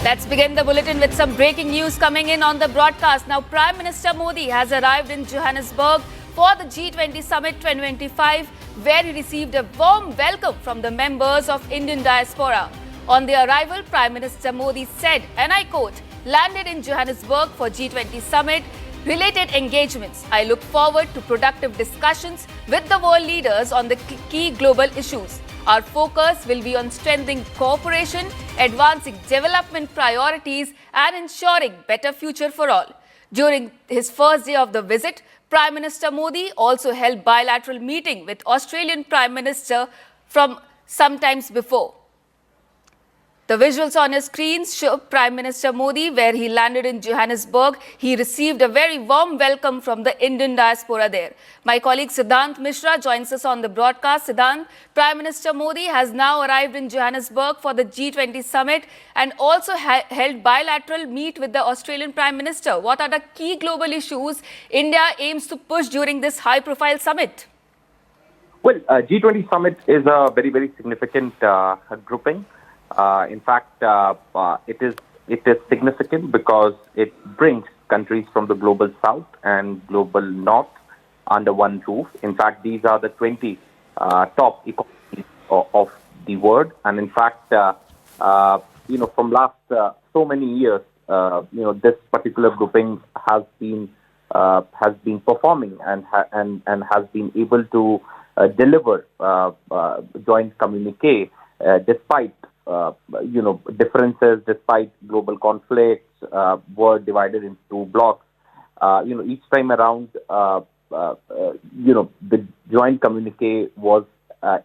Let's begin the bulletin with some breaking news coming in on the broadcast. Now, Prime Minister Modi has arrived in Johannesburg for the G20 Summit 2025, where he received a warm welcome from the members of Indian diaspora. On the arrival, Prime Minister Modi said, and I quote, "Landed in Johannesburg for G20 Summit related engagements. I look forward to productive discussions with the world leaders on the key global issues. Our focus will be on strengthening cooperation, advancing development priorities, and ensuring better future for all." During his first day of the visit, Prime Minister Modi also held bilateral meeting with Australian Prime Minister from sometimes before. The visuals on your screens show Prime Minister Modi where he landed in Johannesburg. He received a very warm welcome from the Indian diaspora there. My colleague Siddhant Mishra joins us on the broadcast. Siddhant, Prime Minister Modi has now arrived in Johannesburg for the G20 summit and also held bilateral meet with the Australian Prime Minister. What are the key global issues India aims to push during this high-profile summit? Well, G20 summit is a very, very significant grouping. In fact, it is significant because it brings countries from the global south and global north under one roof. In fact, these are the 20 top economies of the world. And in fact, from last so many years, this particular grouping has been performing and has been able to deliver joint communique despite differences, despite global conflicts, were divided into two blocks. Each time around, the joint communique was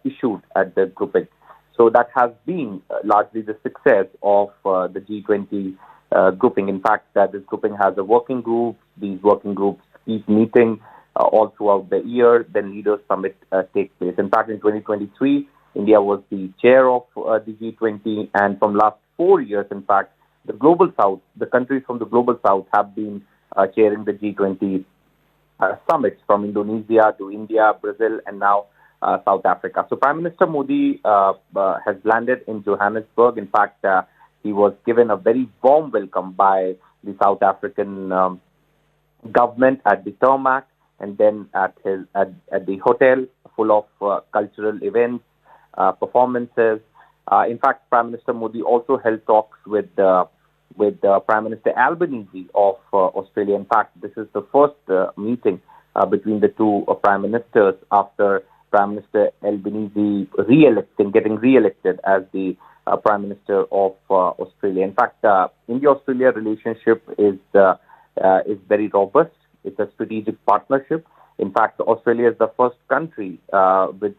issued at the grouping. So that has been largely the success of the G20 grouping. In fact, this grouping has a working group. These working groups keep meeting all throughout the year. Then Leaders Summit takes place. In fact, in 2023, India was the chair of the G20, and from last 4 years, in fact, the global south, the countries from the global south have been chairing the G20 summits, from Indonesia to India, Brazil, and now South Africa. So Prime Minister Modi has landed in Johannesburg. In fact, he was given a very warm welcome by the South African government at the tarmac, and then at the hotel, full of cultural events, performances. In fact, Prime Minister Modi also held talks with Prime Minister Albanese of Australia. In fact, this is the first meeting between the two prime ministers after Prime Minister Albanese getting re-elected as the Prime Minister of Australia. In fact, India-Australia relationship is very robust. It's a strategic partnership. In fact, Australia is the first country with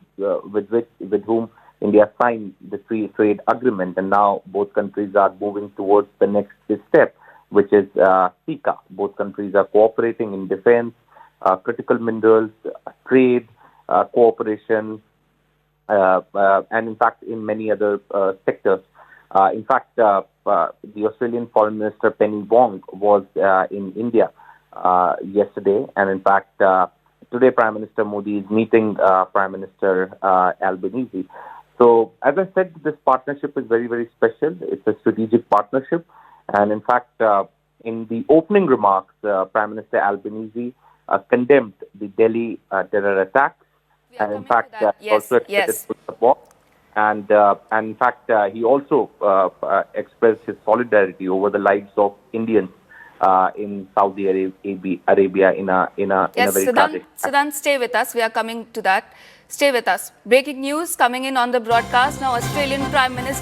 whom India signed the free trade agreement, and now both countries are moving towards the next step, which is CICA. Both countries are cooperating in defense, critical minerals, trade, cooperation, and in fact, in many other sectors. In fact, the Australian Foreign Minister Penny Wong was in India yesterday, and in fact, today, Prime Minister Modi is meeting Prime Minister Albanese. So, as I said, this partnership is very, very special. It's a strategic partnership. And in fact, in the opening remarks, Prime Minister Albanese condemned the Delhi terror attacks. And in fact, also expressed his support. And in fact, he also expressed his solidarity over the lives of Indians in Saudi Arabia in a very tragic. Siddhant, stay with us. We are coming to that. Stay with us. Breaking news coming in on the broadcast now. Australian Prime Minister